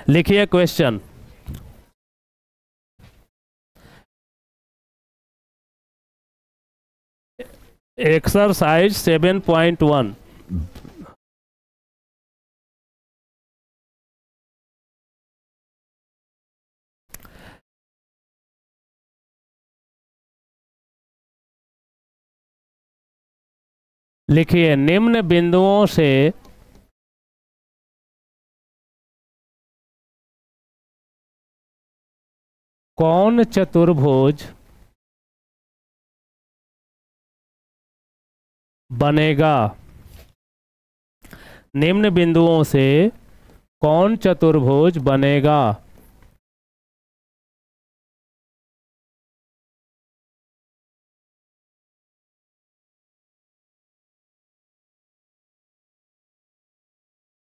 लिखिए question. Exercise 7.1। लिखिए निम्न बिंदुओं से कौन चतुर्भुज बनेगा। निम्न बिंदुओं से कौन चतुर्भुज बनेगा।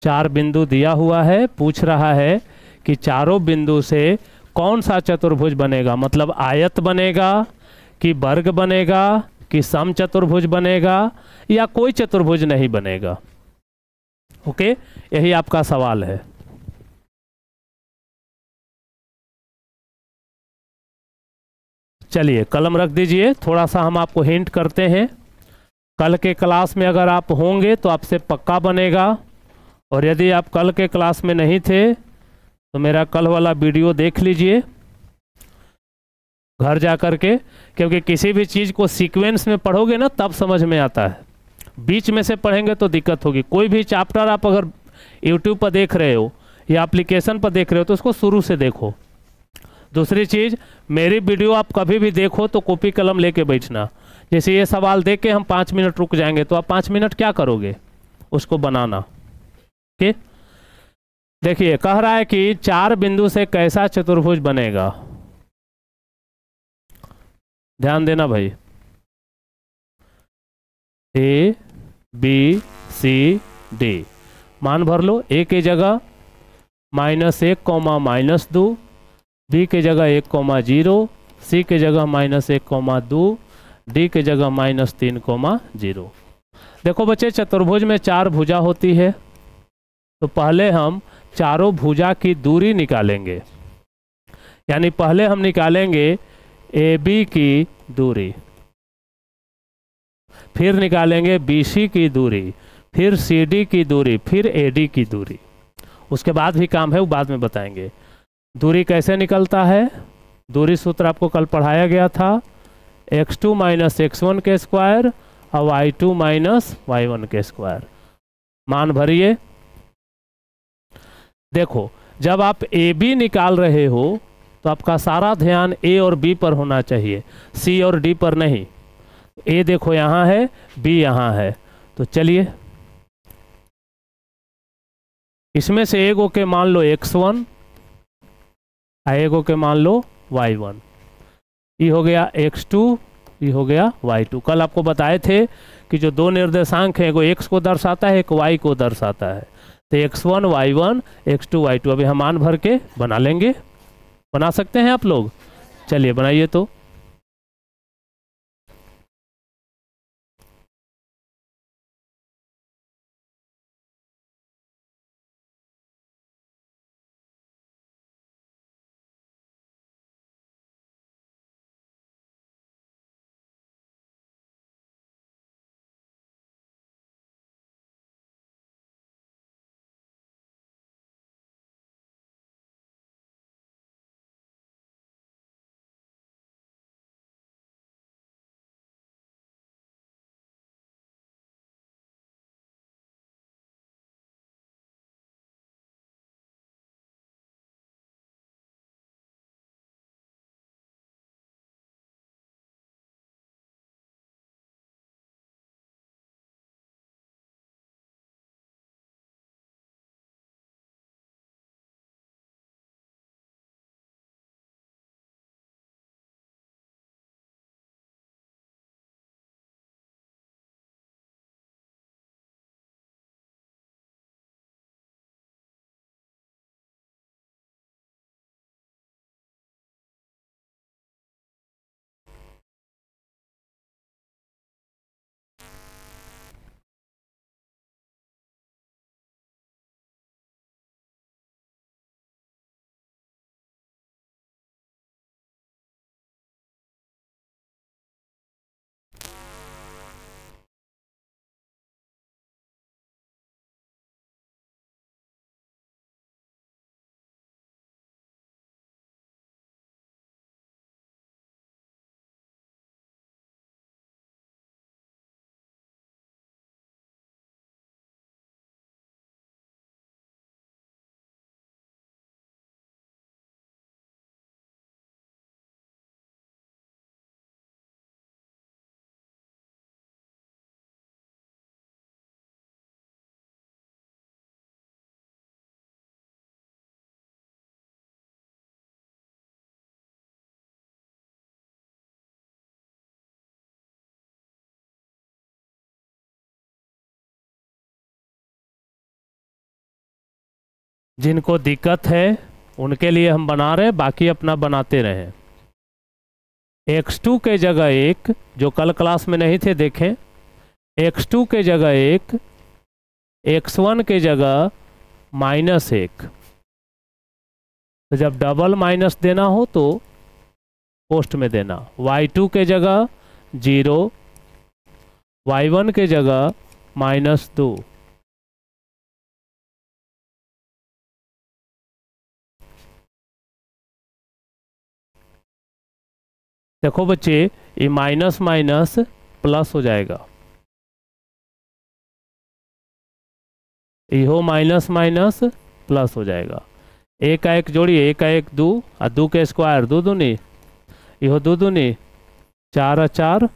चार बिंदु दिया हुआ है, पूछ रहा है कि चारों बिंदु से कौन सा चतुर्भुज बनेगा। मतलब आयत बनेगा कि वर्ग बनेगा कि समचतुर्भुज बनेगा या कोई चतुर्भुज नहीं बनेगा। ओके, यही आपका सवाल है। चलिए कलम रख दीजिए, थोड़ा सा हम आपको हिंट करते हैं। कल के क्लास में अगर आप होंगे तो आपसे पक्का बनेगा, और यदि आप कल के क्लास में नहीं थे तो मेरा कल वाला वीडियो देख लीजिए घर जा कर के, क्योंकि किसी भी चीज़ को सीक्वेंस में पढ़ोगे ना तब समझ में आता है। बीच में से पढ़ेंगे तो दिक्कत होगी। कोई भी चैप्टर आप अगर यूट्यूब पर देख रहे हो या एप्लीकेशन पर देख रहे हो तो उसको शुरू से देखो। दूसरी चीज़, मेरी वीडियो आप कभी भी देखो तो कॉपी कलम लेके बैठना। जैसे ये सवाल देख के हम 5 मिनट रुक जाएंगे तो आप 5 मिनट क्या करोगे, उसको बनाना। ओके, देखिए कह रहा है कि चार बिंदु से कैसा चतुर्भुज बनेगा। ध्यान देना भाई। ए बी सी डी, मान भर लो। ए की जगह -1 कॉमा -2, बी की जगह 1 कॉमा 0, सी की जगह -1 कॉमा 2, डी की जगह -3 कॉमा 0। देखो बच्चे, चतुर्भुज में चार भुजा होती है, तो पहले हम चारों भुजा की दूरी निकालेंगे। यानी पहले हम निकालेंगे ए बी की दूरी, फिर निकालेंगे बी सी की दूरी, फिर सी डी की दूरी, फिर ए डी की दूरी। उसके बाद भी काम है, वो बाद में बताएंगे। दूरी कैसे निकलता है, दूरी सूत्र आपको कल पढ़ाया गया था, x2 माइनस x1 के स्क्वायर और y2 माइनस y1 के स्क्वायर। मान भरिए। देखो जब आप ए बी निकाल रहे हो तो आपका सारा ध्यान ए और बी पर होना चाहिए, सी और डी पर नहीं। ए देखो यहाँ है, बी यहाँ है, तो चलिए इसमें से एगो के मान लो x1, एगो के मान लो y1। ये हो गया x2, ये हो गया y2। कल आपको बताए थे कि जो दो निर्देशांक है, एगो x को दर्शाता है, एक y को दर्शाता है। तो x1 y1, x2 y2। अभी हम मान भर के बना लेंगे। बना सकते हैं आप लोग? चलिए बनाइए तो। जिनको दिक्कत है उनके लिए हम बना रहे हैं, बाकी अपना बनाते रहें। x2 के जगह 1, जो कल क्लास में नहीं थे देखें, x2 के जगह 1, x1 के जगह -1। तो जब डबल माइनस देना हो तो पोस्ट में देना। y2 के जगह 0, y1 के जगह -2। देखो बच्चे, ये माइनस माइनस प्लस हो जाएगा, ये हो माइनस माइनस प्लस हो जाएगा। एक का एक जोड़िए, एक का एक 2 और 2 के स्क्वायर 2 दूनी, ये हो 2 दूनी 4 और 4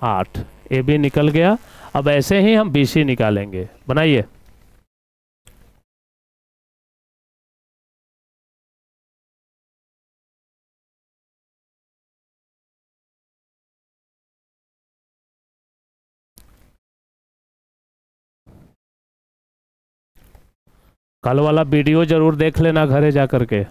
8। ए भी निकल गया। अब ऐसे ही हम BC निकालेंगे, बनाइए। कल वाला वीडियो जरूर देख लेना घरे जा करके।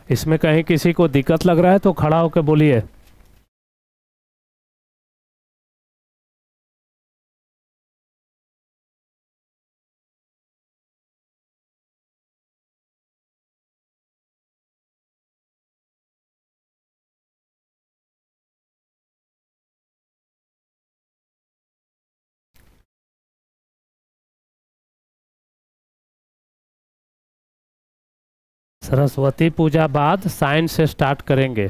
इसमें कहीं किसी को दिक्कत लग रहा है तो खड़ा होकर बोलिए। सरस्वती पूजा बाद साइंस से स्टार्ट करेंगे।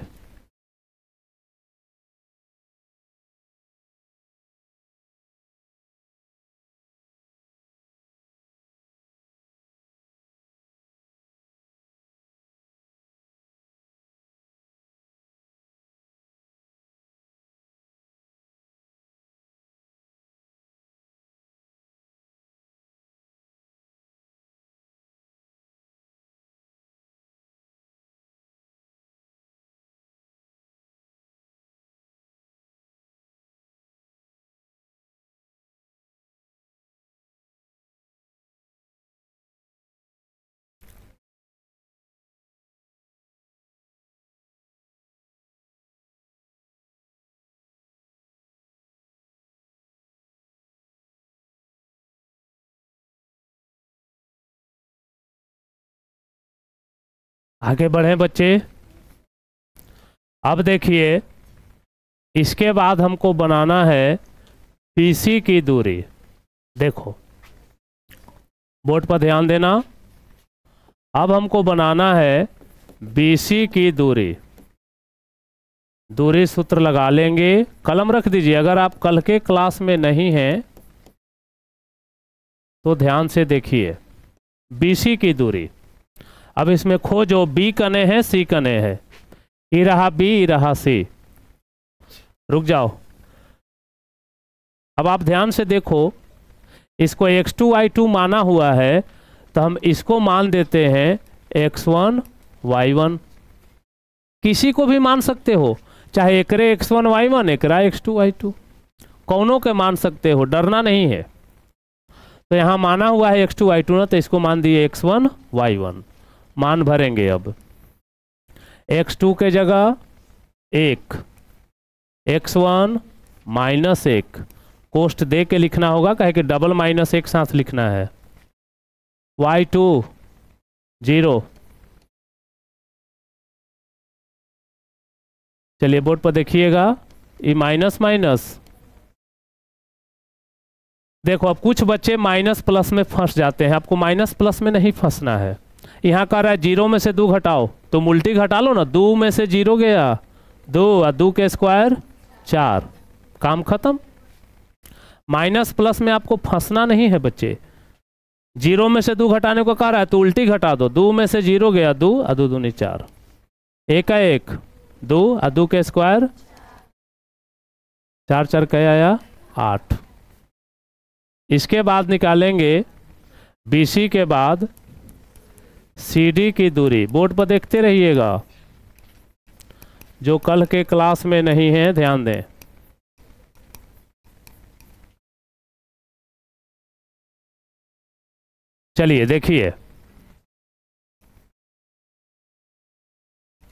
आगे बढ़ें बच्चे। अब देखिए, इसके बाद हमको बनाना है BC की दूरी। देखो बोर्ड पर ध्यान देना। अब हमको बनाना है BC की दूरी। दूरी सूत्र लगा लेंगे, कलम रख दीजिए। अगर आप कल के क्लास में नहीं हैं तो ध्यान से देखिए। BC की दूरी, अब इसमें खोजो, B कने हैं C कने है, ई रहा B ई रहा C। रुक जाओ, अब आप ध्यान से देखो, इसको x2 y2 माना हुआ है तो हम इसको मान देते हैं x1 y1। किसी को भी मान सकते हो, चाहे एकरे x1 y1 एकरा x2 y2, कौनों के मान सकते हो, डरना नहीं है। तो यहाँ माना हुआ है x2 y2 ना, तो इसको मान दिए x1 y1। मान भरेंगे। अब x2 के जगह 1, x1 -1, कोष्ट दे के लिखना होगा, कहे कि डबल -1 साथ लिखना है। y2 0। चलिए बोर्ड पर देखिएगा, ये माइनस माइनस। देखो अब कुछ बच्चे माइनस प्लस में फंस जाते हैं, आपको माइनस प्लस में नहीं फंसना है। यहाँ कह रहा है 0 में से 2 घटाओ, तो उल्टी घटा लो ना। 2 में से 0 गया 2 और 2 के स्क्वायर 4, काम खत्म। माइनस प्लस में आपको फंसना नहीं है बच्चे। 0 में से 2 घटाने को कह रहा है तो उल्टी घटा दो। 2 में से 0 गया 2 और 2 दूनी 4, 1 का 1 2 और 2 के स्क्वायर 4 4 क्या आया 8। इसके बाद निकालेंगे BC के बाद CD की दूरी, बोर्ड पर देखते रहिएगा, जो कल के क्लास में नहीं है ध्यान दें। चलिए देखिए,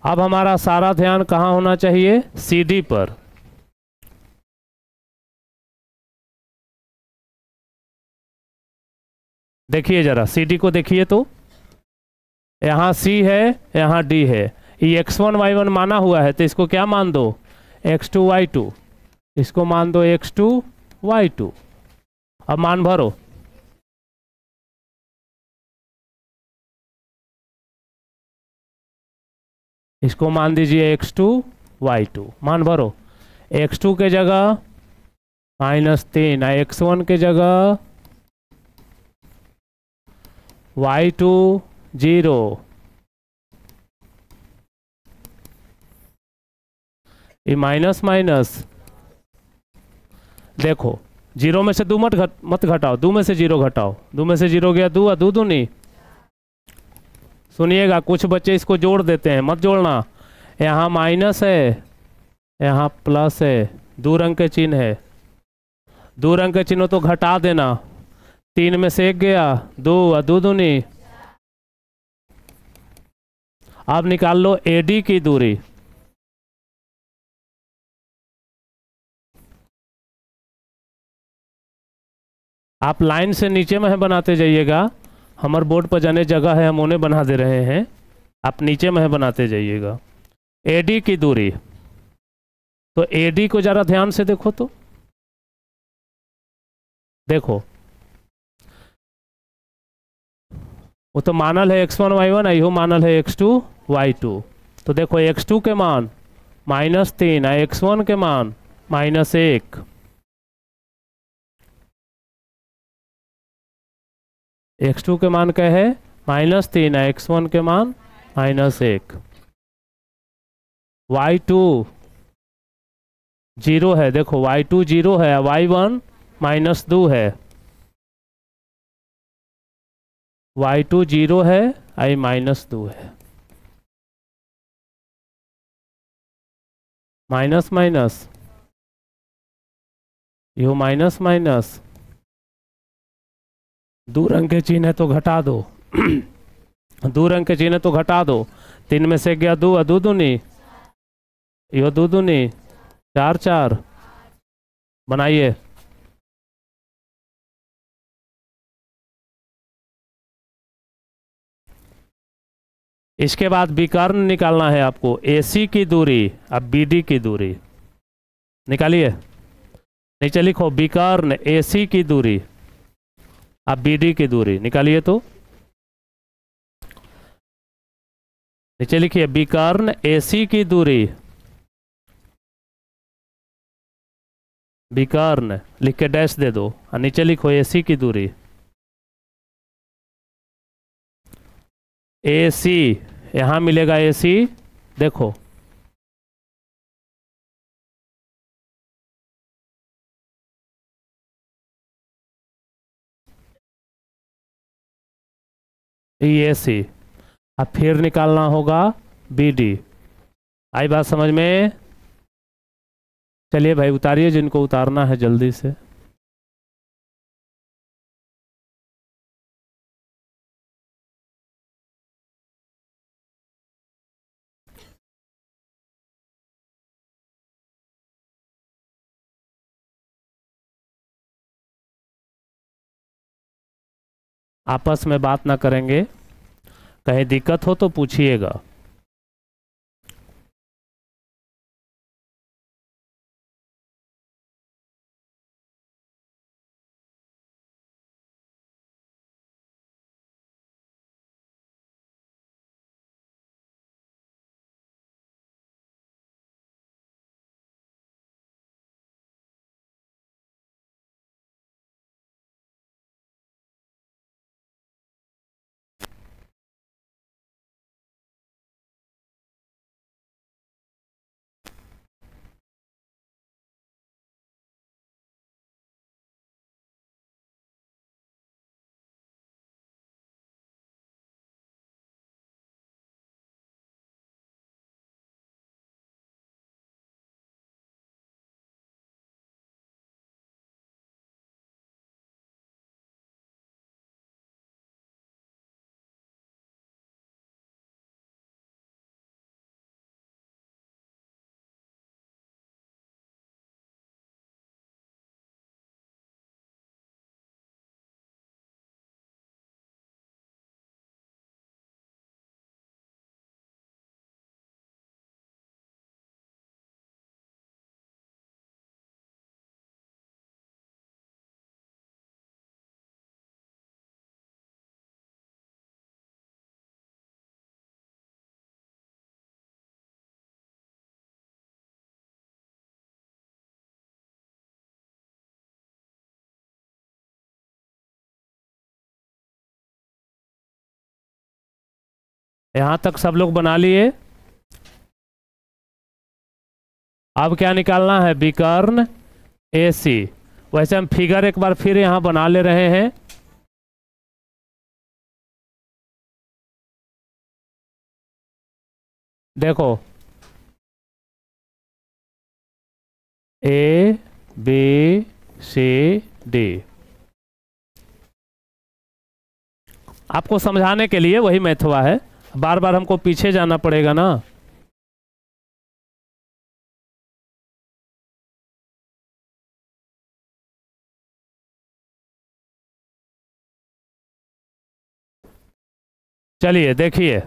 अब हमारा सारा ध्यान कहाँ होना चाहिए? CD पर। देखिए जरा CD को देखिए तो, यहाँ C है, यहाँ D है, ये x1 y1 माना हुआ है, तो इसको क्या मान दो? x2 y2, इसको मान दो x2 y2। अब मान भरो, इसको मान दीजिए x2 y2, मान भरो। x2 के जगह -3, x1 के जगह y2 0, ये माइनस माइनस, देखो जीरो में से दो मत घटाओ, दो में से जीरो घटाओ, दो में से जीरो गया दो, दो दूनी। सुनिएगा, कुछ बच्चे इसको जोड़ देते हैं, मत जोड़ना। यहाँ माइनस है, यहाँ प्लस है, दो रंग के चिन्ह है, दो रंग के चिन्ह तो घटा देना। तीन में से एक गया, दो, दो दूनी। अब निकाल लो AD की दूरी। आप लाइन से नीचे में बनाते जाइएगा, हमारे बोर्ड पर जाने जगह है, हम उन्हें बना दे रहे हैं, आप नीचे में बनाते जाइएगा। AD की दूरी, तो AD को जरा ध्यान से देखो तो, देखो वो तो मानल है x1 y1, यो मानल है x2 y2। तो देखो x2 के मान -3, x1 के मान -1। x2 के मान क्या है? -3, x1 के मान -1। y2 0 है, देखो y2 0 है, y1 -2 है, y2 0 है, i -2 है, माइनस माइनस, यो माइनस माइनस, दो रंग के चिन्ह है तो घटा दो दो रंग के चिन्ह तो घटा दो। तीन में से गया दो, दो दूनी, यो दो दूनी, चार चार, बनाइए। इसके बाद विकर्ण निकालना है आपको, AC की दूरी, अब BD की दूरी निकालिए। नीचे लिखो विकर्ण AC की दूरी, अब BD की दूरी निकालिए। तो नीचे लिखिए विकर्ण AC की दूरी, विकर्ण लिख के डैश दे दो, और नीचे लिखो AC की दूरी। AC यहां मिलेगा AC, देखो AC। अब फिर निकालना होगा BD। आई बात समझ में? चलिए भाई उतारिए, जिनको उतारना है जल्दी से। आपस में बात ना करेंगे, कहीं दिक्कत हो तो पूछिएगा। यहाँ तक सब लोग बना लिए। अब क्या निकालना है, विकर्ण AC। वैसे हम फिगर एक बार फिर यहाँ बना ले रहे हैं। देखो ABCD, आपको समझाने के लिए वही मैथ हुआ है, बार बार हमको पीछे जाना पड़ेगा ना। चलिए देखिए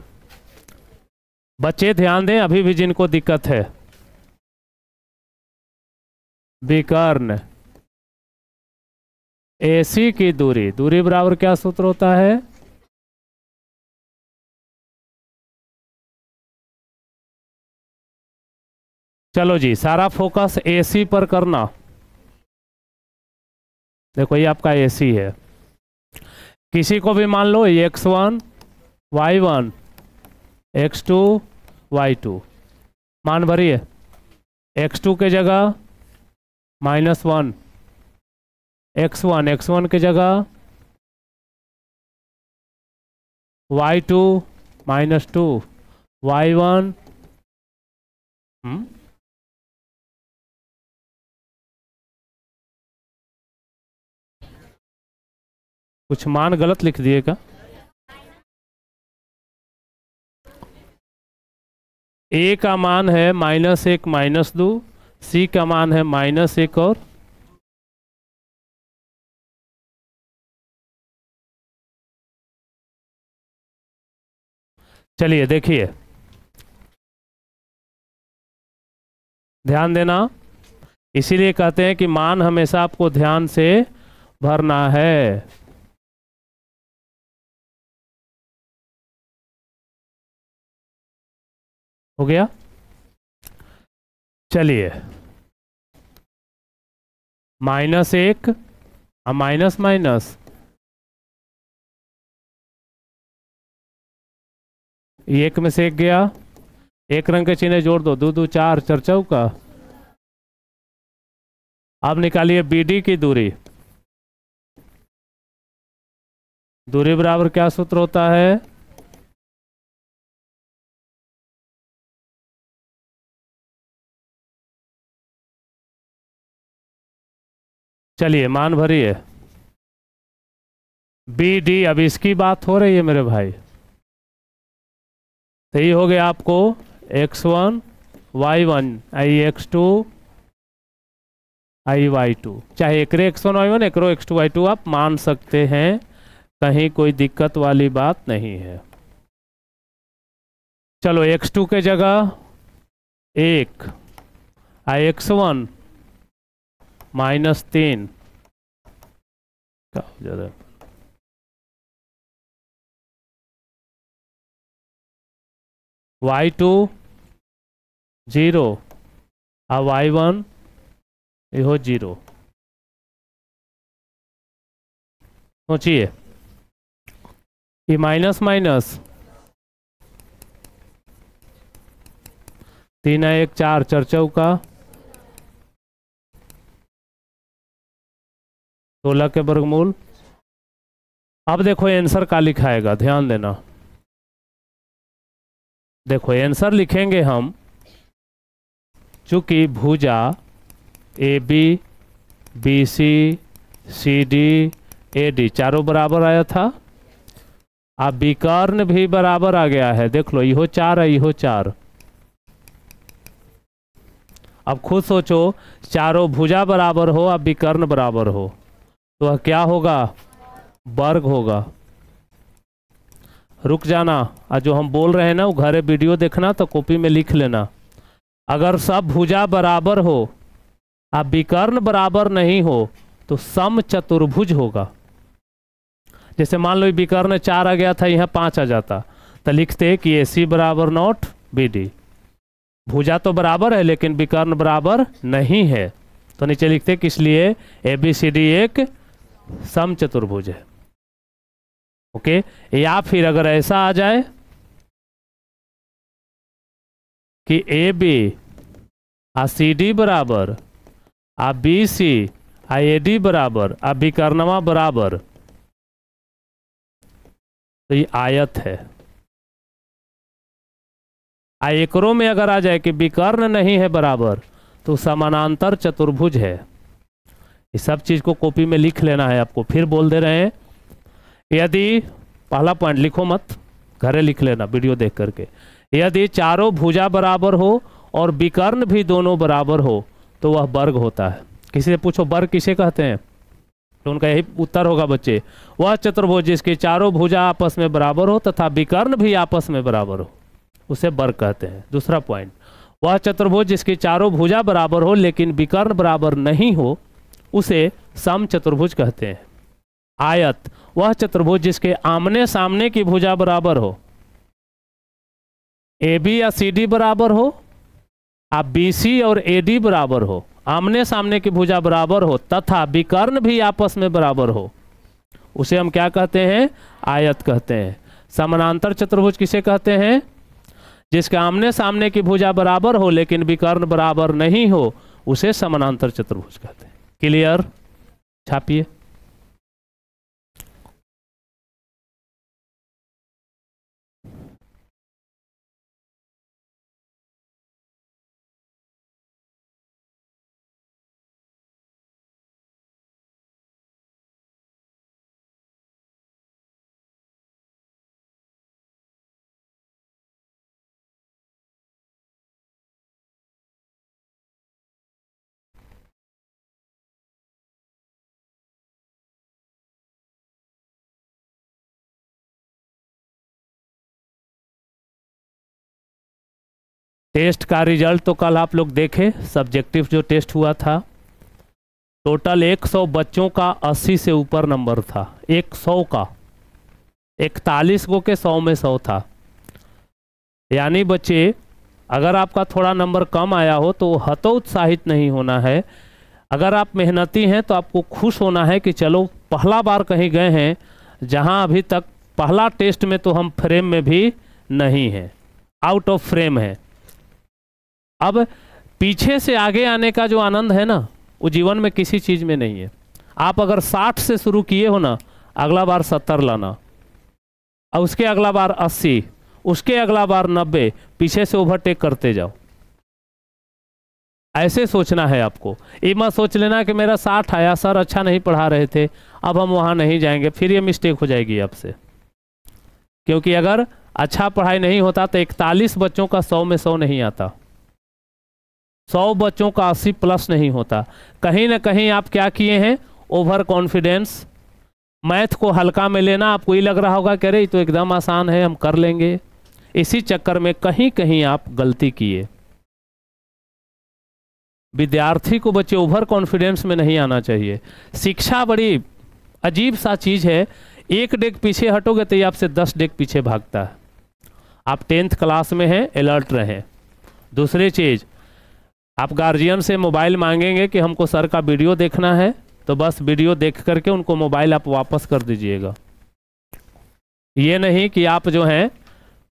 बच्चे ध्यान दें, अभी भी जिनको दिक्कत है, विकर्ण AC की दूरी, दूरी बराबर क्या सूत्र होता है, चलो जी सारा फोकस AC पर करना। देखो ये आपका AC है, किसी को भी मान लो ये X1 Y1 X2 Y2, मान भरिए। X2 के जगह -1, X1 के जगह Y2 -2, Y1 कुछ मान गलत लिख दिएगा। A का मान है -1 -2, C का मान है -1 और चलिए देखिए ध्यान देना, इसीलिए कहते हैं कि मान हमेशा आपको ध्यान से भरना है। हो गया, चलिए -1 और माइनस माइनस, एक में से एक गया, एक रंग के चिन्ह जोड़ दो, 2 2 4 चरचौ का। अब निकालिए BD की दूरी, दूरी बराबर क्या सूत्र होता है, चलिए मान भरिए। BD, अब इसकी बात हो रही है मेरे भाई, तो ये हो गया आपको X1 Y1 X2 Y2, चाहे एकरे X1 Y1 एकरो X2 Y2 आप मान सकते हैं, कहीं कोई दिक्कत वाली बात नहीं है। चलो X2 के जगह 1 X1 -3 Y2 0 और Y1 यो 0। सोचिए ये माइनस माइनस 3 1 4 चरचौ का 16 के वर्गमूल। अब देखो आंसर का लिखाएगा, ध्यान देना, देखो आंसर लिखेंगे हम, चूंकि भुजा AB BC CD AD चारों बराबर आया था, अब विकर्ण भी बराबर आ गया है, देख लो इहो 4 है इहो 4। अब खुद सोचो, चारों भुजा बराबर हो अब विकर्ण बराबर हो तो वह क्या होगा, वर्ग होगा। रुक जाना, और जो हम बोल रहे हैं ना वो घरे वीडियो देखना तो कॉपी में लिख लेना। अगर सब भुजा बराबर हो अब विकर्ण बराबर नहीं हो तो सम चतुर्भुज होगा। जैसे मान लो विकर्ण 4 आ गया था, यहाँ 5 आ जाता, तो लिखते कि AC बराबर नॉट BD। भुजा तो बराबर है लेकिन विकर्ण बराबर नहीं है, तो नीचे लिखते कि इसलिए ABCD एक सम चतुर्भुज है। ओके, या फिर अगर ऐसा आ जाए कि A B uh C D बराबर आ B C uh A D बराबर आ विकर्णवा बराबर, तो ये आयत है। आ एकरों में अगर आ जाए कि विकर्ण नहीं है बराबर, तो समानांतर चतुर्भुज है। ये सब चीज को कॉपी में लिख लेना है आपको, फिर बोल दे रहे हैं। यदि पहला पॉइंट लिखो मत, घरे लिख लेना वीडियो देख करके। यदि चारों भुजा बराबर हो और विकर्ण भी दोनों बराबर हो तो वह वर्ग होता है। किसी से पूछो वर्ग किसे कहते हैं, तो उनका यही उत्तर होगा बच्चे, वह चतुर्भुज जिसके चारों भुजा आपस में बराबर हो तथा विकर्ण भी आपस में बराबर हो, उसे वर्ग कहते हैं। दूसरा पॉइंट, वह चतुर्भुज जिसकी चारों भुजा बराबर हो लेकिन विकर्ण बराबर नहीं हो, उसे सम चतुर्भुज कहते हैं। आयत, वह चतुर्भुज जिसके आमने सामने की भुजा बराबर हो, ए बी या सी डी बराबर हो, आप बी सी और ए डी बराबर हो, आमने सामने की भुजा बराबर हो तथा विकर्ण भी आपस में बराबर हो, उसे हम क्या कहते हैं, आयत कहते हैं। समानांतर चतुर्भुज किसे कहते हैं, जिसके आमने सामने की भुजा बराबर हो लेकिन विकर्ण बराबर नहीं हो, उसे समानांतर चतुर्भुज कहते हैं। क्लियर, छापिए। टेस्ट का रिजल्ट तो कल आप लोग देखे, सब्जेक्टिव जो टेस्ट हुआ था, टोटल 100 बच्चों का 80 से ऊपर नंबर था। 100 का 41 को के 100 में 100 था। यानी बच्चे, अगर आपका थोड़ा नंबर कम आया हो तो हतोत्साहित नहीं होना है। अगर आप मेहनती हैं तो आपको खुश होना है कि चलो पहला बार कहीं गए हैं जहां अभी तक पहला टेस्ट में तो हम फ्रेम में भी नहीं हैं, आउट ऑफ फ्रेम है। अब पीछे से आगे आने का जो आनंद है ना, वो जीवन में किसी चीज़ में नहीं है। आप अगर 60 से शुरू किए हो ना, अगला बार 70 लाना, और उसके अगला बार 80, उसके अगला बार 90, पीछे से ओवरटेक करते जाओ। ऐसे सोचना है आपको। ये मत सोच लेना कि मेरा 60 आया, सर अच्छा नहीं पढ़ा रहे थे, अब हम वहाँ नहीं जाएंगे, फिर ये मिस्टेक हो जाएगी आपसे। क्योंकि अगर अच्छा पढ़ाई नहीं होता तो 41 बच्चों का 100 में 100 नहीं आता, 100 बच्चों का 80 प्लस नहीं होता। कहीं ना कहीं आप क्या किए हैं, ओवर कॉन्फिडेंस, मैथ को हल्का में लेना। आपको ये लग रहा होगा कि अरे तो एकदम आसान है, हम कर लेंगे। इसी चक्कर में कहीं कहीं आप गलती किए। विद्यार्थी को बच्चे ओवर कॉन्फिडेंस में नहीं आना चाहिए। शिक्षा बड़ी अजीब सा चीज़ है, एक डेग पीछे हटोगे तो ये आपसे 10 डेग पीछे भागता है। आप 10th क्लास में हैं, अलर्ट रहें। दूसरी चीज़, आप गार्जियन से मोबाइल मांगेंगे कि हमको सर का वीडियो देखना है, तो बस वीडियो देख करके उनको मोबाइल आप वापस कर दीजिएगा। ये नहीं कि आप जो हैं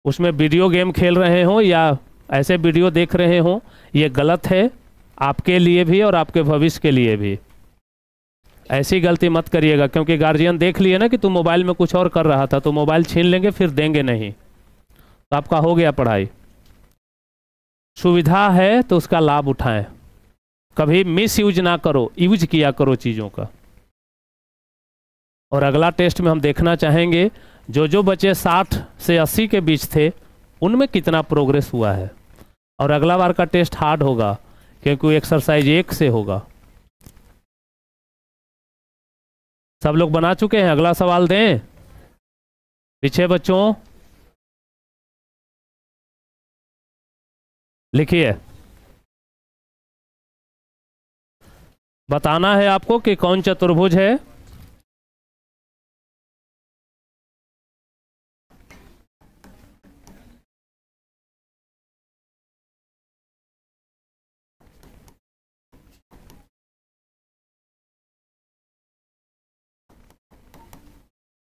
उसमें वीडियो गेम खेल रहे हो या ऐसे वीडियो देख रहे हो। ये गलत है, आपके लिए भी और आपके भविष्य के लिए भी। ऐसी गलती मत करिएगा, क्योंकि गार्जियन देख लिए ना कि तू मोबाइल में कुछ और कर रहा था, तो मोबाइल छीन लेंगे, फिर देंगे नहीं, तो आपका हो गया पढ़ाई। सुविधा है तो उसका लाभ उठाएं, कभी मिस यूज ना करो, यूज किया करो चीज़ों का। और अगला टेस्ट में हम देखना चाहेंगे जो जो बच्चे 60 से 80 के बीच थे उनमें कितना प्रोग्रेस हुआ है। और अगला बार का टेस्ट हार्ड होगा, क्योंकि एक्सरसाइज 1 से होगा। सब लोग बना चुके हैं? अगला सवाल दें पीछे बच्चों, लिखिए। बताना है आपको कि कौन चतुर्भुज है।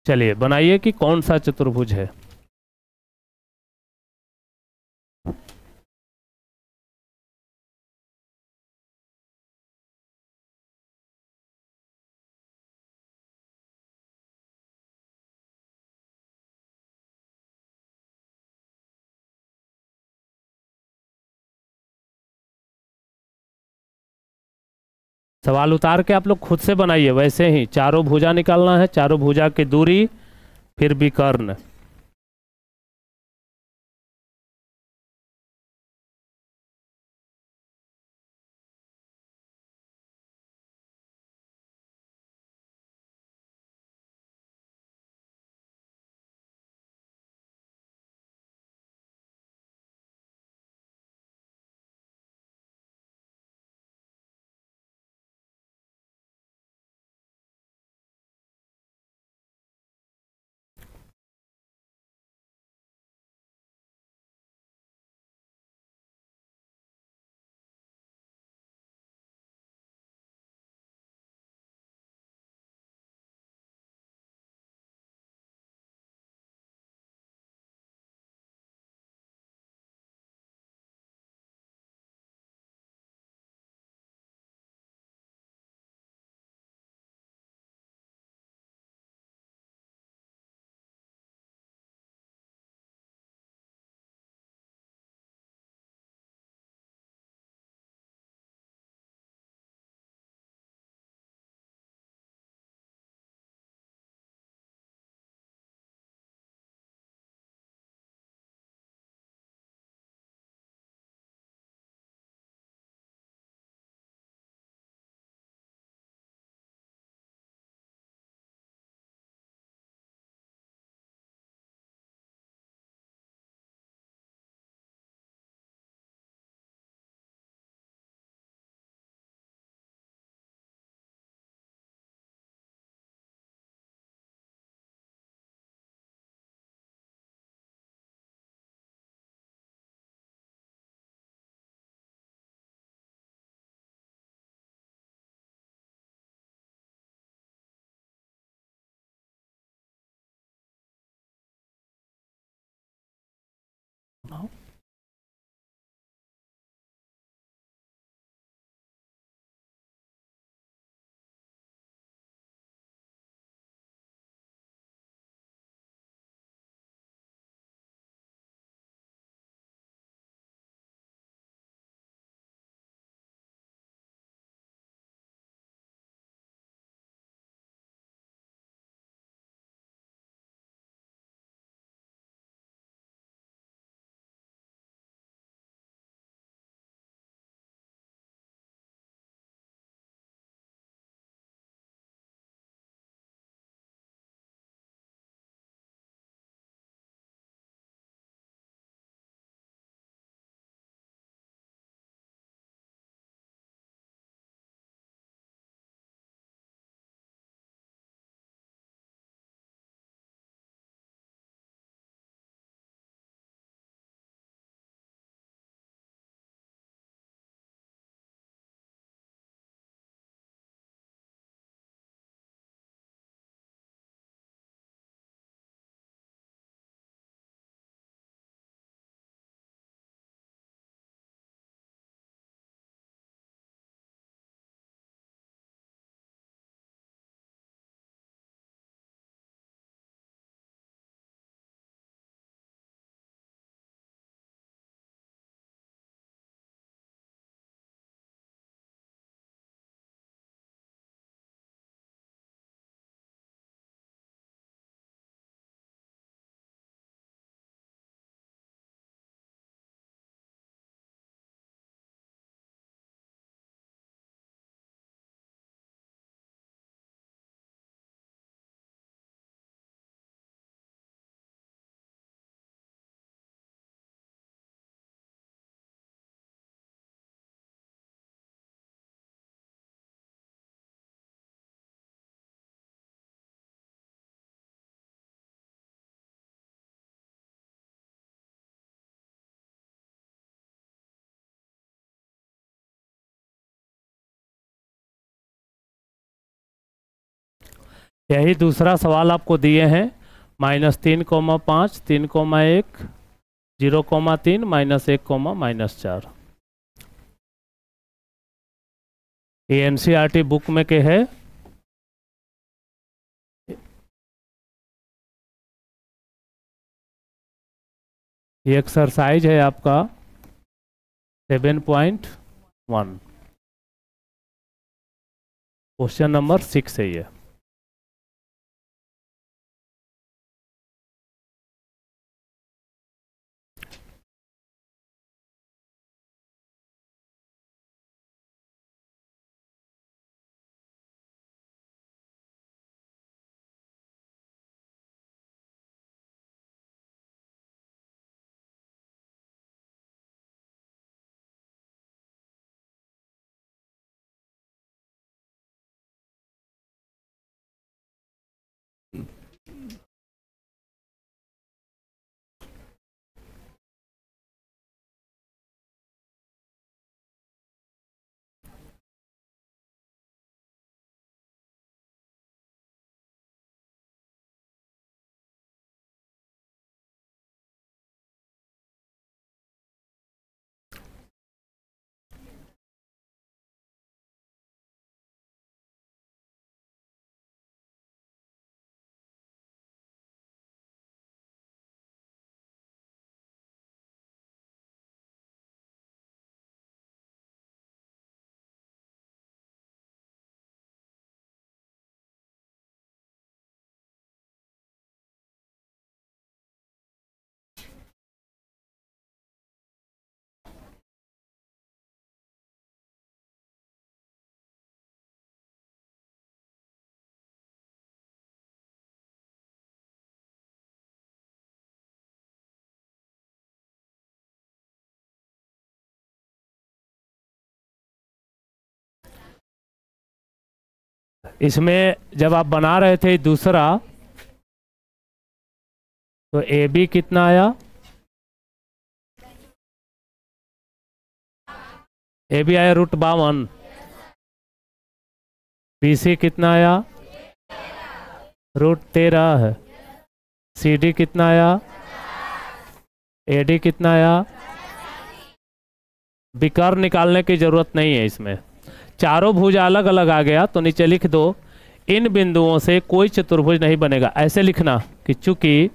चलिए बनाइए कि कौन सा चतुर्भुज है। सवाल उतार के आप लोग खुद से बनाइए, वैसे ही चारों भुजा निकालना है, चारों भुजा की दूरी, फिर विकर्ण। यही दूसरा सवाल आपको दिए हैं, -3,5, 3,1, 0,3, -1, -4। ये एनसीईआरटी बुक में के है। ये एक्सरसाइज है आपका 7.1। क्वेश्चन नंबर 6 है ये। इसमें जब आप बना रहे थे दूसरा, तो ए बी कितना आया? ए बी आया √52। बी सी कितना आया? √13 है। सी डी कितना आया? ए डी कितना आया? विकर्ण निकालने की जरूरत नहीं है इसमें, चारों भुजा अलग अलग आ गया तो नीचे लिख दो इन बिंदुओं से कोई चतुर्भुज नहीं बनेगा। ऐसे लिखना कि चूंकि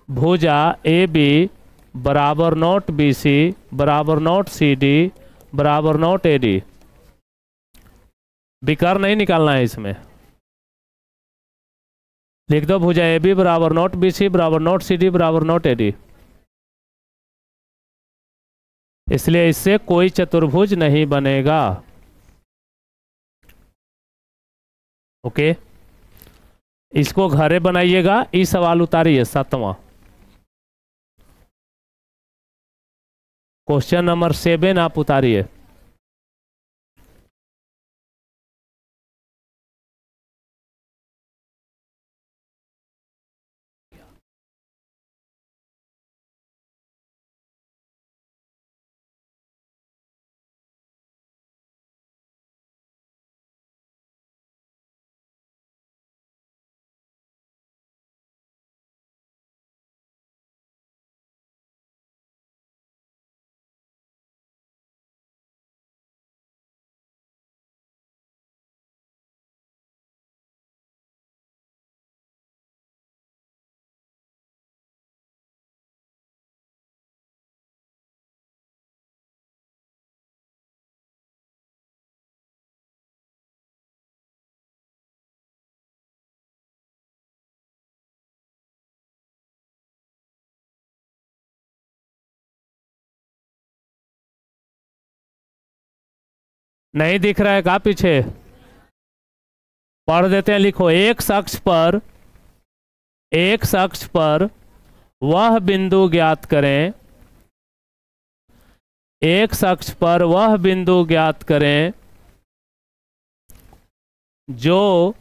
भुजा ए बी बराबर नॉट बी सी बराबर नॉट सी डी बराबर नॉट ए डी, विकर्ण नहीं निकालना है इसमें। लिख दो भुजा ए बी बराबर नॉट बी सी बराबर नॉट सी डी बराबर नॉट ए डी, इसलिए इससे कोई चतुर्भुज नहीं बनेगा। ओके, इसको घरे बनाइएगा। ई सवाल उतारिए 7वां, क्वेश्चन नंबर 7 आप उतारिए। नहीं दिख रहा है कहाँ पीछे? पढ़ देते हैं, लिखो। एक अक्ष पर वह बिंदु ज्ञात करें, एक अक्ष पर वह बिंदु ज्ञात करें जो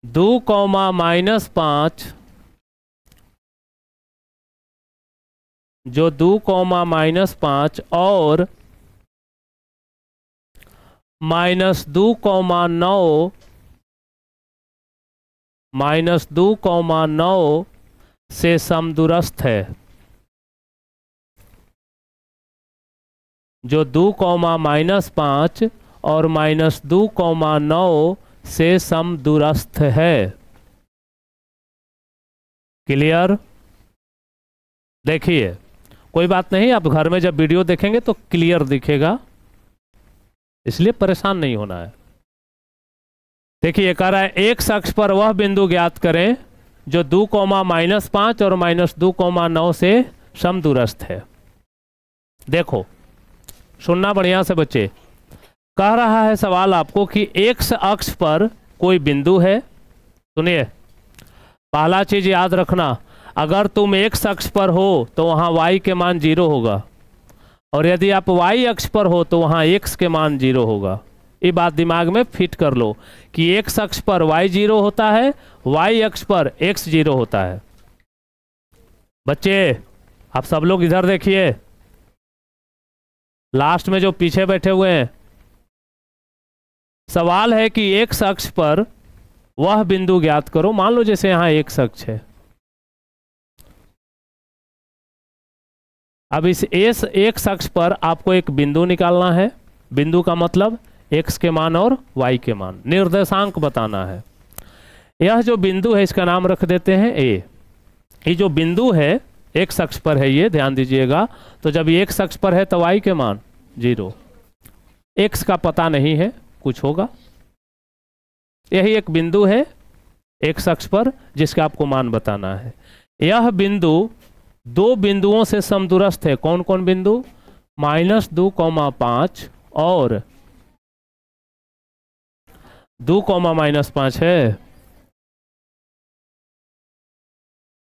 2,-5 और -2,9 से समदूरस्थ है। जो 2,-5 और -2,9 से समदूरस्थ है। क्लियर? देखिए, कोई बात नहीं, आप घर में जब वीडियो देखेंगे तो क्लियर दिखेगा। इसलिए परेशान नहीं होना है। देखिए कह रहा है एक्स अक्ष पर वह बिंदु ज्ञात करें जो 2,-5 और -2,9 से समदूरस्थ है। देखो सुनना बढ़िया से बच्चे, कह रहा है सवाल आपको कि एक्स अक्ष पर कोई बिंदु है। सुनिए पहला चीज याद रखना, अगर तुम एक्स अक्ष पर हो तो वहां y के मान 0 होगा, और यदि आप y अक्ष पर हो तो वहां x के मान 0 होगा। ये बात दिमाग में फिट कर लो कि x अक्ष पर y 0 होता है, y अक्ष पर x 0 होता है। बच्चे आप सब लोग इधर देखिए, लास्ट में जो पीछे बैठे हुए हैं, सवाल है कि एक्स अक्ष पर वह बिंदु ज्ञात करो। मान लो जैसे यहां एक्स अक्ष है, अब इस एक्स अक्ष पर आपको एक बिंदु निकालना है। बिंदु का मतलब एक्स के मान और वाई के मान, निर्देशांक बताना है। यह जो बिंदु है इसका नाम रख देते हैं ए। ये जो बिंदु है एक्स अक्ष पर है, ये ध्यान दीजिएगा। तो जब ये एक्स अक्ष पर है तो वाई के मान 0, एक्स का पता नहीं है, कुछ होगा। यही एक बिंदु है एक्स अक्ष पर जिसका आपको मान बताना है। यह बिंदु दो बिंदुओं से समदूरस्थ है। कौन कौन बिंदु? -2,5 और 2,-5 है।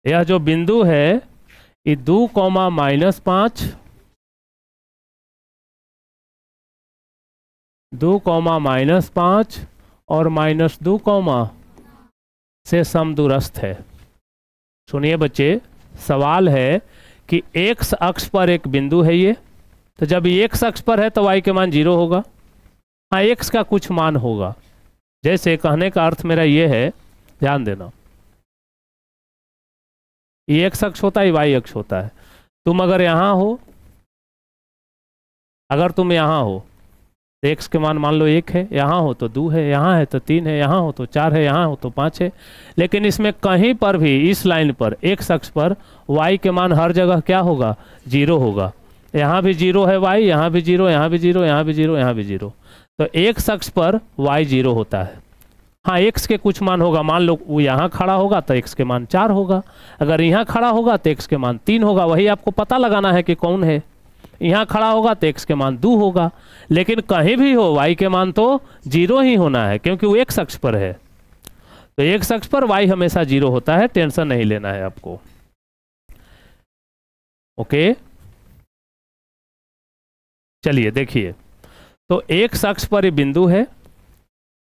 यह जो बिंदु है ये 2,-5, 2,-5 और -2, से समदूरस्थ है। सुनिए बच्चे, सवाल है कि एक्स अक्ष पर एक बिंदु है ये, तो जब ये एक्स अक्ष पर है तो y के मान 0 होगा। हाँ, एक्स का कुछ मान होगा। जैसे कहने का अर्थ मेरा ये है, ध्यान देना, ये एक्स अक्ष होता है, वाई अक्ष होता है। तुम अगर यहां हो, अगर तुम यहां हो तो एक्स के मान लो 1 है, यहां हो तो 2 है, यहां है तो 3 है, यहां हो तो 4 है, यहां हो तो 5 है। लेकिन इसमें कहीं पर भी इस लाइन पर एक्स अक्ष पर y के मान हर जगह क्या होगा? 0 होगा। यहाँ भी 0 है y, यहाँ भी 0, यहाँ भी 0, यहाँ भी 0, यहाँ भी 0। तो एक्स अक्ष पर y 0 होता है। हाँ, x के कुछ मान होगा। मान लो वो यहाँ खड़ा होगा तो x के मान 4 होगा, अगर यहाँ खड़ा होगा तो x के मान 3 होगा। वही आपको पता लगाना है कि कौन है। यहाँ खड़ा होगा तो x के मान 2 होगा, लेकिन कहीं भी हो y के मान तो 0 ही होना है, क्योंकि वो x अक्ष पर है। तो x अक्ष पर y हमेशा 0 होता है, टेंशन नहीं लेना है आपको। ओके, चलिए देखिए, तो x अक्ष पर ये बिंदु है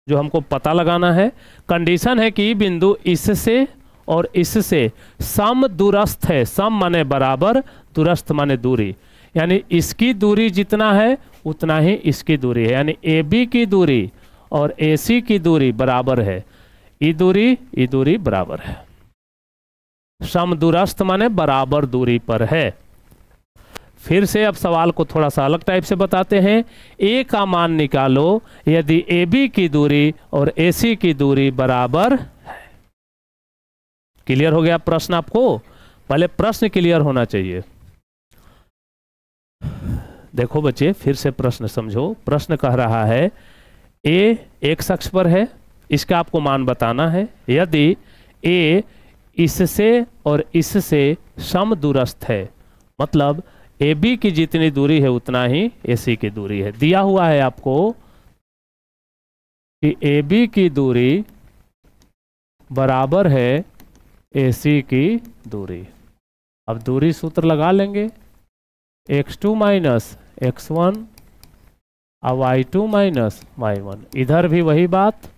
जो हमको पता लगाना है। कंडीशन है कि बिंदु इससे और इससे समदूरस्थ है। सम माने बराबर, दूरस्थ माने दूरी, यानी इसकी दूरी जितना है उतना ही इसकी दूरी है। यानी AB की दूरी और AC की दूरी बराबर है। ई दूरी बराबर है। समदूरस्थ माने बराबर दूरी पर है। फिर से अब सवाल को थोड़ा सा अलग टाइप से बताते हैं। A का मान निकालो यदि AB की दूरी और AC की दूरी बराबर है। क्लियर हो गया प्रश्न आपको? पहले प्रश्न क्लियर होना चाहिए। देखो बच्चे, फिर से प्रश्न समझो। प्रश्न कह रहा है A एक्स अक्ष पर है, इसका आपको मान बताना है। यदि A इससे और इससे समदूरस्थ है, मतलब AB की जितनी दूरी है उतना ही AC की दूरी है। दिया हुआ है आपको कि AB की दूरी बराबर है AC की दूरी। अब दूरी सूत्र लगा लेंगे, x2 माइनस x1 और y2 माइनस y1। इधर भी वही बात,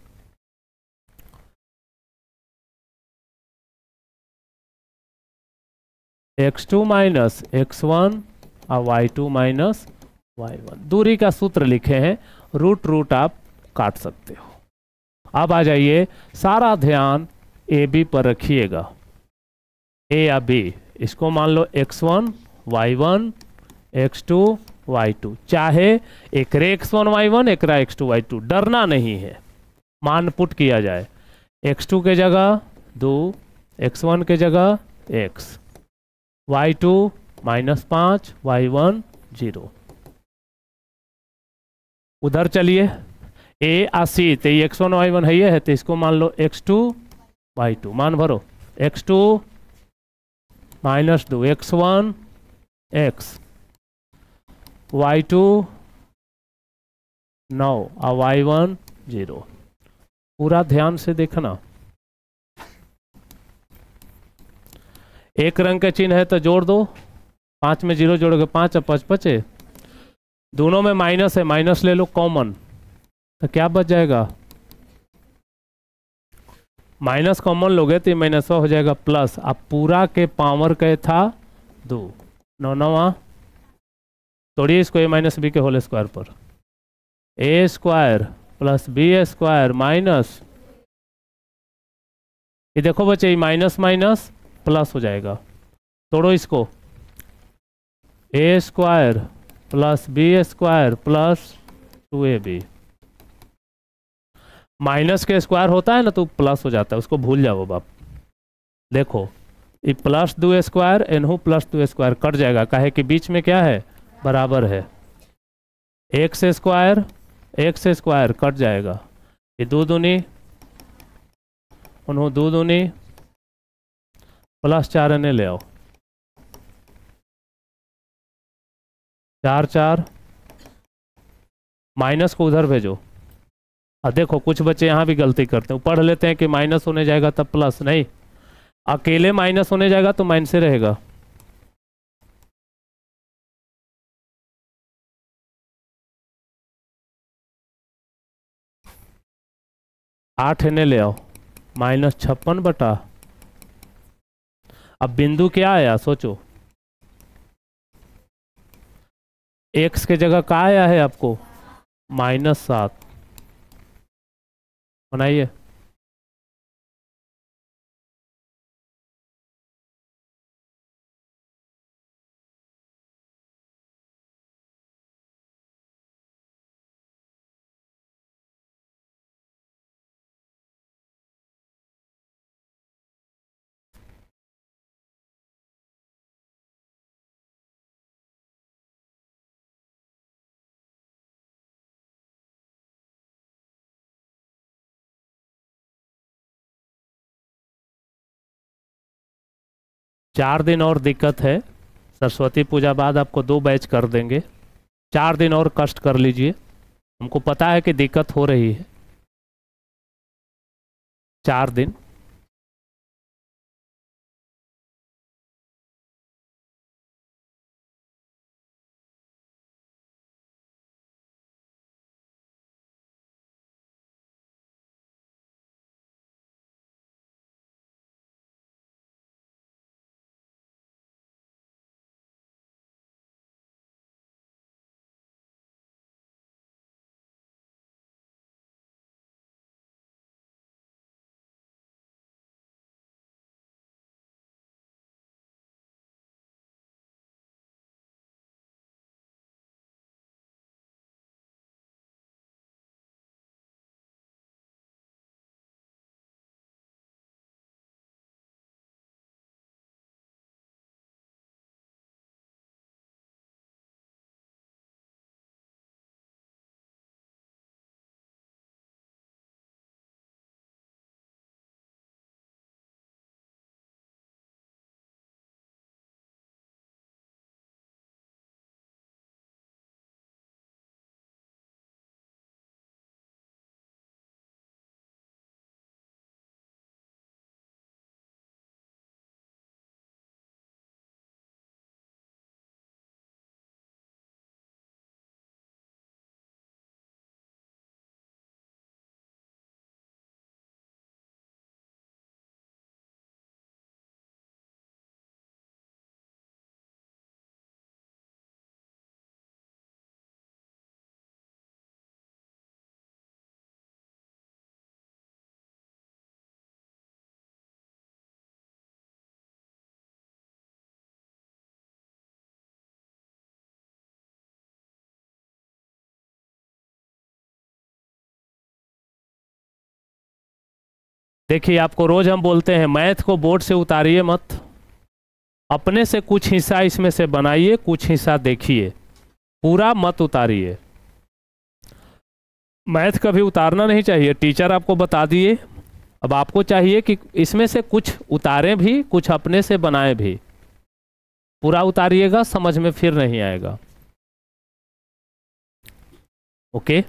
x2 माइनस x1 और y2 माइनस y1। दूरी का सूत्र लिखे हैं, रूट आप काट सकते हो। अब आ जाइए, सारा ध्यान AB पर रखिएगा। A या B, इसको मान लो x1 y1 x2 y2, चाहे एकरे x1 y1 एकरा x2 y2, डरना नहीं है। मान पुट किया जाए, x2 के जगह 2, x1 के जगह x, y2 -5 y1 0। उधर चलिए, ए आ सी, तो ये x1 y1 है, ये है, तो इसको मान लो x2 y2, मान भरो x2 -2 x1 x, y2 9 और y1 0। पूरा ध्यान से देखना। एक रंग का चिन्ह है तो जोड़ दो, 5 में 0 जोड़ोगे 5 और 5 बचे, दोनों में माइनस है, माइनस ले लो कॉमन, तो क्या बच जाएगा, माइनस कॉमन लोगे तो ये माइनस हो जाएगा प्लस। अब पूरा के पावर का था 2, 9 9 तोड़िए इसको a माइनस बी के होल स्क्वायर पर, a square plus B square minus, ये देखो बच्चे ये माइनस माइनस प्लस हो जाएगा, तोड़ो इसको, a square plus B square plus 2ab, minus के स्क्वायर होता है ना तो प्लस हो जाता है, उसको भूल जाओ बाप। देखो ये प्लस 2 स्क्वायर एनहू प्लस 2 स्क्वायर कट जाएगा, काहे कि बीच में क्या है, बराबर है, x स्क्वायर कट जाएगा, ये 2 दूनी उन्हों 2 दूनी प्लस 4 एने ले आओ, 4 4 माइनस को उधर भेजो। अब देखो कुछ बच्चे यहाँ भी गलती करते हैं, पढ़ लेते हैं कि माइनस होने जाएगा तब प्लस, नहीं, अकेले माइनस होने जाएगा तो माइनस से रहेगा। आठ एने ले आओ, -56 अब बिंदु क्या आया सोचो, x के जगह क्या आया है आपको, -7, बनाइए। चार दिन और दिक्कत है, सरस्वती पूजा बाद आपको 2 बैच कर देंगे, 4 दिन और कष्ट कर लीजिए, हमको पता है कि दिक्कत हो रही है, 4 दिन। देखिए आपको रोज हम बोलते हैं मैथ को बोर्ड से उतारिए मत, अपने से कुछ हिस्सा इसमें से बनाइए, कुछ हिस्सा देखिए, पूरा मत उतारिए। मैथ कभी उतारना नहीं चाहिए, टीचर आपको बता दिए, अब आपको चाहिए कि इसमें से कुछ उतारें भी, कुछ अपने से बनाएं भी। पूरा उतारिएगा समझ में फिर नहीं आएगा। ओके,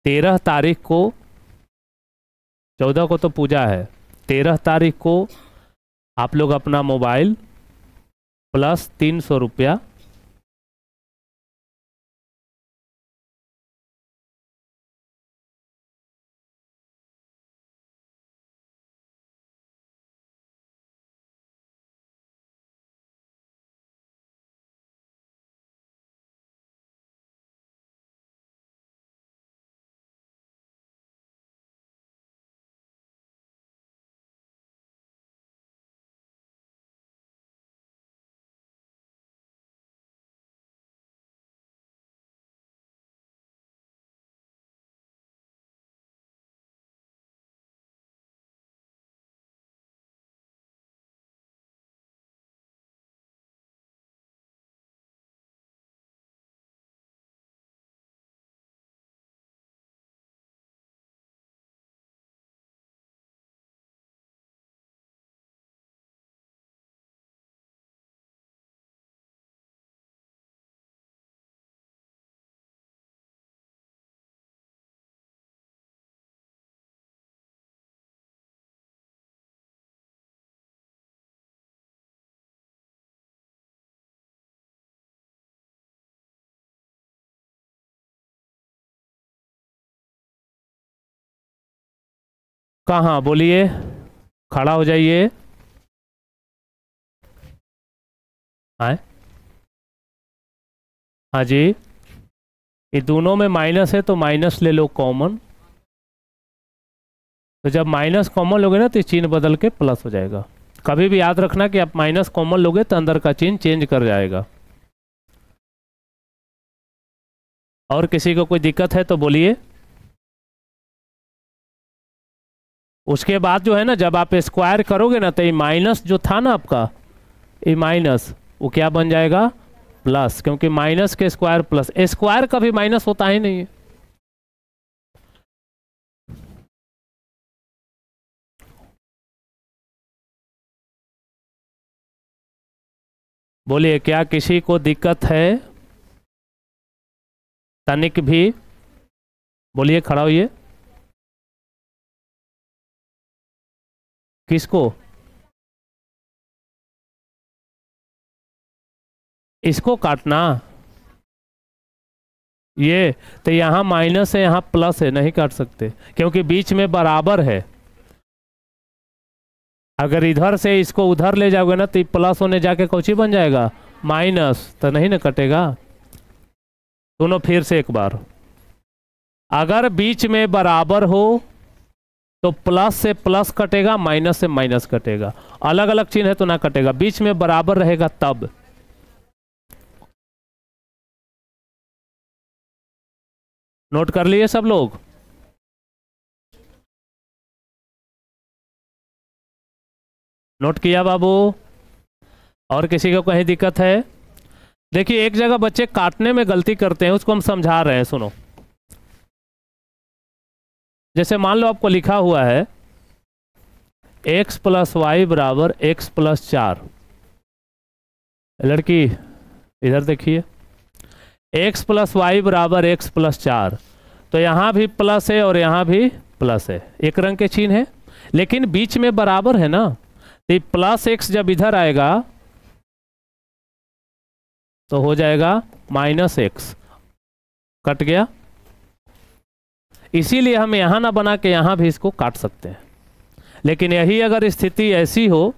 13 तारीख को, 14 को तो पूजा है, 13 तारीख को आप लोग अपना मोबाइल प्लस 300 रुपया कहाँ, बोलिए, खड़ा हो जाइए। आए, हाँ जी, ये दोनों में माइनस है तो माइनस ले लो कॉमन। तो जब माइनस कॉमन लोगे ना तो चिन्ह बदल के प्लस हो जाएगा। कभी भी याद रखना कि आप माइनस कॉमन लोगे तो अंदर का चिन्ह चेंज कर जाएगा। और किसी को कोई दिक्कत है तो बोलिए। उसके बाद जो है ना, जब आप स्क्वायर करोगे ना तो ये माइनस जो था ना आपका, ये माइनस वो क्या बन जाएगा, प्लस, क्योंकि माइनस के स्क्वायर प्लस, स्क्वायर कभी माइनस होता ही नहीं है। बोलिए, क्या किसी को दिक्कत है? तनिक भी बोलिए, खड़ा होइए। किसको? इसको काटना, ये तो यहाँ माइनस है यहाँ प्लस है, नहीं काट सकते क्योंकि बीच में बराबर है। अगर इधर से इसको उधर ले जाओगे ना तो प्लस होने जाके कौची बन जाएगा, माइनस, तो नहीं ना कटेगा। दोनों फिर से एक बार, अगर बीच में बराबर हो तो प्लस से प्लस कटेगा, माइनस से माइनस कटेगा। अलग अलग चिन्ह है तो ना कटेगा, बीच में बराबर रहेगा तब। नोट कर लिए सब लोग? नोट किया बाबू? और किसी को कहीं दिक्कत है? देखिए, एक जगह बच्चे काटने में गलती करते हैं, उसको हम समझा रहे हैं, सुनो। जैसे मान लो आपको लिखा हुआ है x प्लस वाई बराबर एक्स प्लस 4। लड़की इधर देखिए, x प्लस वाई बराबर एक्स प्लस 4, तो यहाँ भी प्लस है और यहाँ भी प्लस है, एक रंग के चिन्ह है, लेकिन बीच में बराबर है ना, तो प्लस एक्स जब इधर आएगा तो हो जाएगा माइनस एक्स, कट गया। इसीलिए हम यहाँ ना बना के यहाँ भी इसको काट सकते हैं। लेकिन यही अगर स्थिति ऐसी हो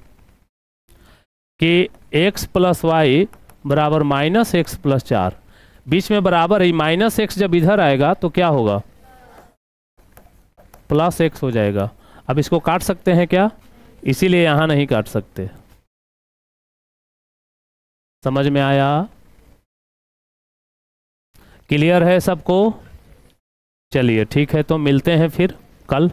कि x प्लस वाई बराबर माइनस एक्स प्लस 4, बीच में बराबर है, माइनस एक्स जब इधर आएगा तो क्या होगा, प्लस एक्स हो जाएगा। अब इसको काट सकते हैं क्या? इसीलिए यहाँ नहीं काट सकते। समझ में आया? क्लियर है सबको? चलिए ठीक है, तो मिलते हैं फिर कल।